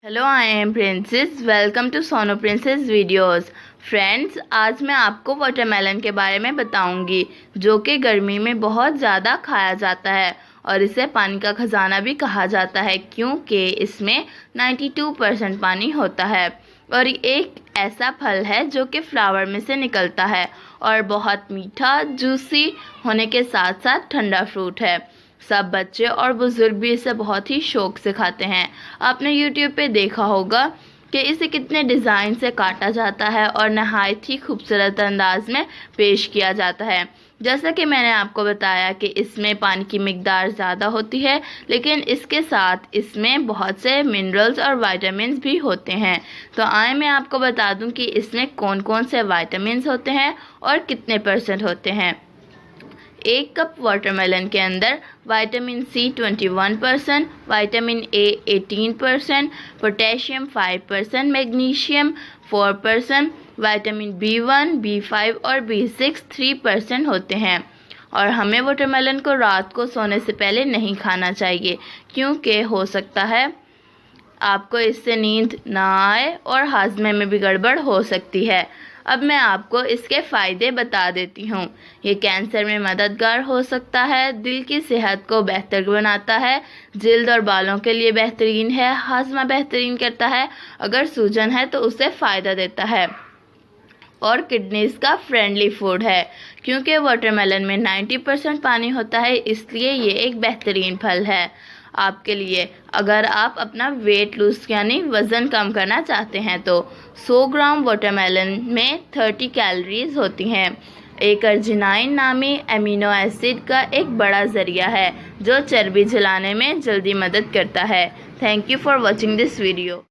Hello, I am Princess. Welcome to Sonu Princess videos. Friends, आज मैं आपको वाटरमेलन के बारे में बताऊंगी, जो कि गर्मी में बहुत ज़्यादा खाया जाता है और इसे पानी का खजाना भी कहा जाता है, क्योंकि इसमें 92% पानी होता है और एक ऐसा फल है जो कि फ्लावर में से निकलता है और बहुत मीठा, जूसी होने के साथ साथ ठंडा फ्रूट है। सब बच्चे और बुजुर्ग भी इसे बहुत ही शौक से खाते हैं। आपने YouTube पे देखा होगा कि इसे कितने डिज़ाइन से काटा जाता है और नहायत ही खूबसूरत अंदाज में पेश किया जाता है। जैसा कि मैंने आपको बताया कि इसमें पानी की मिकदार ज़्यादा होती है, लेकिन इसके साथ इसमें बहुत से मिनरल्स और विटामिन्स भी होते हैं। तो आए मैं आपको बता दूं कि इसमें कौन कौन से विटामिन्स होते हैं और कितने परसेंट होते हैं। एक कप वाटरमेलन के अंदर vitamin C 21%, vitamin A 18%, potassium 5%, magnesium 4%, vitamin B1, B5 और B6 3% होते हैं। और हमें वाटरमेलन को रात को सोने से पहले नहीं खाना चाहिए, क्योंकि हो सकता है आपको इससे नींद ना आए और हाजमे में भी गड़बड़ हो सकती है। अब मैं आपको इसके फ़ायदे बता देती हूँ। ये कैंसर में मददगार हो सकता है, दिल की सेहत को बेहतर बनाता है, जिल्द और बालों के लिए बेहतरीन है, हाजमा बेहतरीन करता है, अगर सूजन है तो उसे फ़ायदा देता है और किडनीज का फ्रेंडली फूड है, क्योंकि वाटरमेलन में 90% पानी होता है, इसलिए ये एक बेहतरीन फल है आपके लिए। अगर आप अपना वेट लूज यानी वज़न कम करना चाहते हैं तो 100 ग्राम वाटरमेलन में 30 कैलोरीज होती हैं। एक अर्जिनाइन नामी एमिनो एसिड का एक बड़ा ज़रिया है जो चर्बी जलाने में जल्दी मदद करता है। Thank you for watching this video.